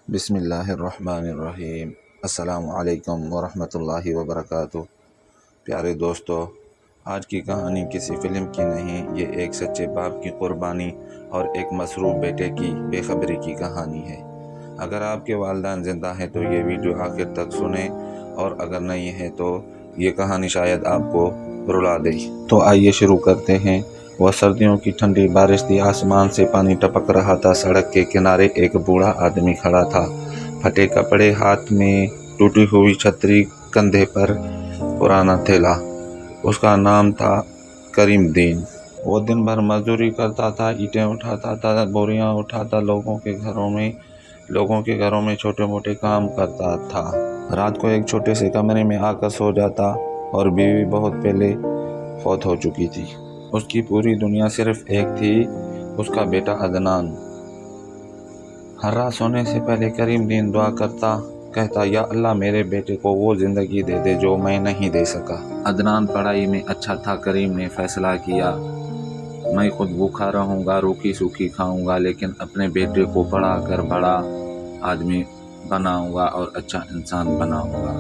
بسم اللہ الرحمن الرحیم۔ السلام علیکم ورحمۃ اللہ وبرکاتہ۔ پیارے دوستو، آج کی کہانی کسی فلم کی نہیں، یہ ایک سچے باپ کی قربانی اور ایک مصروف بیٹے کی بے خبری کی کہانی ہے۔ اگر آپ کے والدین زندہ ہیں تو یہ ویڈیو آخر تک سنیں، اور اگر نہیں ہے تو یہ کہانی شاید آپ کو رلا دے۔ تو آئیے شروع کرتے ہیں۔ وہ سردیوں کی ٹھنڈی بارش تھی، آسمان سے پانی ٹپک رہا تھا۔ سڑک کے کنارے ایک بوڑھا آدمی کھڑا تھا، پھٹے کپڑے ہاتھ میں، ٹوٹی ہوئی چھتری کندھے پر، پرانا تھیلا۔ اس کا نام تھا کریم الدین۔ وہ دن بھر مزدوری کرتا تھا، اینٹیں اٹھاتا تھا، بوریاں اٹھاتا، لوگوں کے گھروں میں چھوٹے موٹے کام کرتا تھا۔ رات کو ایک چھوٹے سے کمرے میں آ کر سو جاتا، اور بیوی بہت پہلے فوت ہو چکی تھی۔ اس کی پوری دنیا صرف ایک تھی، اس کا بیٹا عدنان۔ ہر رات سونے سے پہلے کریم الدین دعا کرتا، کہتا، یا اللہ میرے بیٹے کو وہ زندگی دے دے جو میں نہیں دے سکا۔ عدنان پڑھائی میں اچھا تھا۔ کریم نے فیصلہ کیا، میں خود بھوکا رہوں گا، روکھی سوکھی کھاؤں گا، لیکن اپنے بیٹے کو پڑھا کر بڑا آدمی بناؤں گا اور اچھا انسان بناؤں گا۔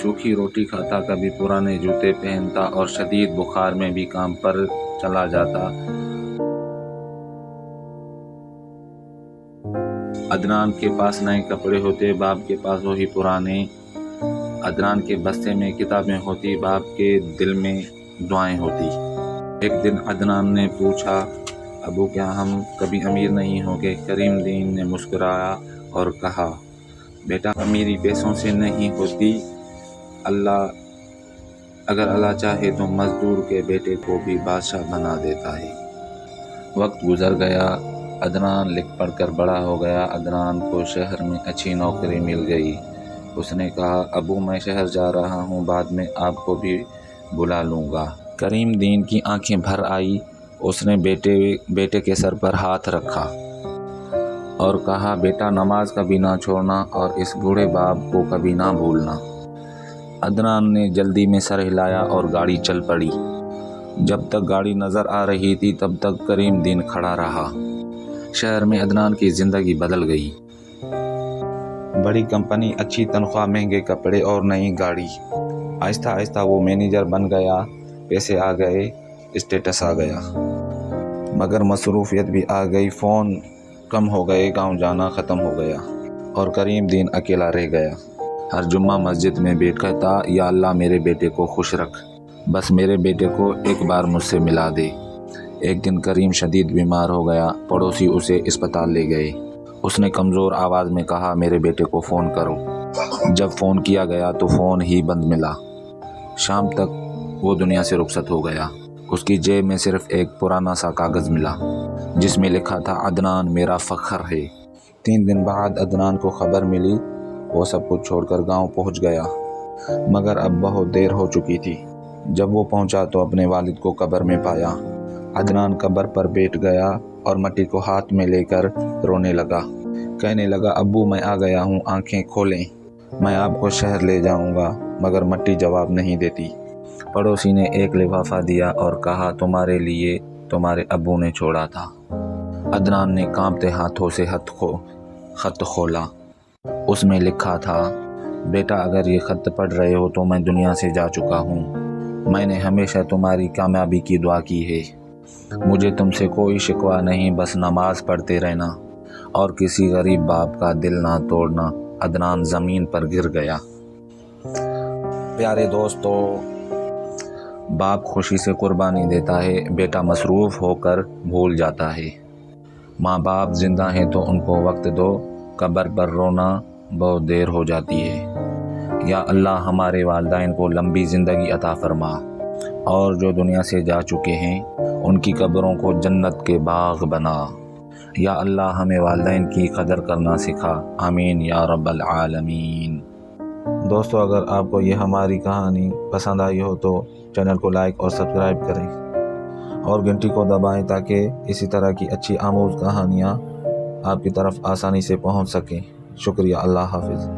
سوکھی روٹی کھاتا، کبھی پرانے جوتے پہنتا، اور شدید بخار میں بھی کام پر چلا جاتا۔ عدنان کے پاس نئے کپڑے ہوتے، باپ کے پاس وہی پرانے۔ عدنان کے بستے میں کتابیں ہوتی، باپ کے دل میں دعائیں ہوتی۔ ایک دن عدنان نے پوچھا، ابو کیا ہم کبھی امیر نہیں ہوں گے؟ کریم الدین نے مسکرایا اور کہا، بیٹا امیری پیسوں سے نہیں ہوتی، اگر اللہ چاہے تو مزدور کے بیٹے کو بھی بادشاہ بنا دیتا ہے۔ وقت گزر گیا، عدنان لکھ پڑھ کر بڑا ہو گیا۔ عدنان کو شہر میں اچھی نوکری مل گئی۔ اس نے کہا، ابو میں شہر جا رہا ہوں، بعد میں آپ کو بھی بلا لوں گا۔ کریم الدین کی آنکھیں بھر آئی۔ اس نے بیٹے کے سر پر ہاتھ رکھا اور کہا، بیٹا نماز کبھی نہ چھوڑنا، اور اس بوڑھے باپ کو کبھی نہ بھولنا۔ عدنان نے جلدی میں سر ہلایا اور گاڑی چل پڑی۔ جب تک گاڑی نظر آ رہی تھی تب تک کریم الدین کھڑا رہا۔ شہر میں عدنان کی زندگی بدل گئی۔ بڑی کمپنی، اچھی تنخواہ، مہنگے کپڑے اور نئی گاڑی۔ آہستہ آہستہ وہ مینیجر بن گیا، پیسے آ گئے، اسٹیٹس آ گیا، مگر مصروفیت بھی آ گئی۔ فون کم ہو گئے، گاؤں جانا ختم ہو گیا، اور کریم الدین اکیلا رہ گیا۔ ہر جمعہ مسجد میں بیٹھ کہتا، یا اللہ میرے بیٹے کو خوش رکھ، بس میرے بیٹے کو ایک بار مجھ سے ملا دے۔ ایک دن کریم شدید بیمار ہو گیا، پڑوسی اسے اسپتال لے گئے۔ اس نے کمزور آواز میں کہا، میرے بیٹے کو فون کرو۔ جب فون کیا گیا تو فون ہی بند ملا۔ شام تک وہ دنیا سے رخصت ہو گیا۔ اس کی جیب میں صرف ایک پرانا سا کاغذ ملا، جس میں لکھا تھا، عدنان میرا فخر ہے۔ 3 دن بعد عدنان کو خبر ملی، وہ سب کچھ چھوڑ کر گاؤں پہنچ گیا، مگر اب بہت دیر ہو چکی تھی۔ جب وہ پہنچا تو اپنے والد کو قبر میں پایا۔ عدنان قبر پر بیٹھ گیا اور مٹی کو ہاتھ میں لے کر رونے لگا، کہنے لگا، ابو میں آ گیا ہوں، آنکھیں کھولیں، میں آپ کو شہر لے جاؤں گا۔ مگر مٹی جواب نہیں دیتی۔ پڑوسی نے ایک لفافہ دیا اور کہا، تمہارے لیے تمہارے ابو نے چھوڑا تھا۔ عدنان نے کانپتے ہاتھوں سے خط کھولا۔ اس میں لکھا تھا، بیٹا اگر یہ خط پڑھ رہے ہو تو میں دنیا سے جا چکا ہوں۔ میں نے ہمیشہ تمہاری کامیابی کی دعا کی ہے۔ مجھے تم سے کوئی شکوہ نہیں، بس نماز پڑھتے رہنا اور کسی غریب باپ کا دل نہ توڑنا۔ عدنان زمین پر گر گیا۔ پیارے دوستو، باپ خوشی سے قربانی دیتا ہے، بیٹا مصروف ہو کر بھول جاتا ہے۔ ماں باپ زندہ ہیں تو ان کو وقت دو، قبر پر رونا بہت دیر ہو جاتی ہے۔ یا اللہ ہمارے والدین کو لمبی زندگی عطا فرما، اور جو دنیا سے جا چکے ہیں ان کی قبروں کو جنت کے باغ بنا۔ یا اللہ ہمیں والدین کی قدر کرنا سکھا، آمین یا رب العالمین۔ دوستو، اگر آپ کو یہ ہماری کہانی پسند آئی ہو تو چینل کو لائک اور سبسکرائب کریں، اور گھنٹی کو دبائیں تاکہ اسی طرح کی اچھی آموز کہانیاں آپ کی طرف آسانی سے پہنچ سکیں۔ شکریہ، اللہ حافظ۔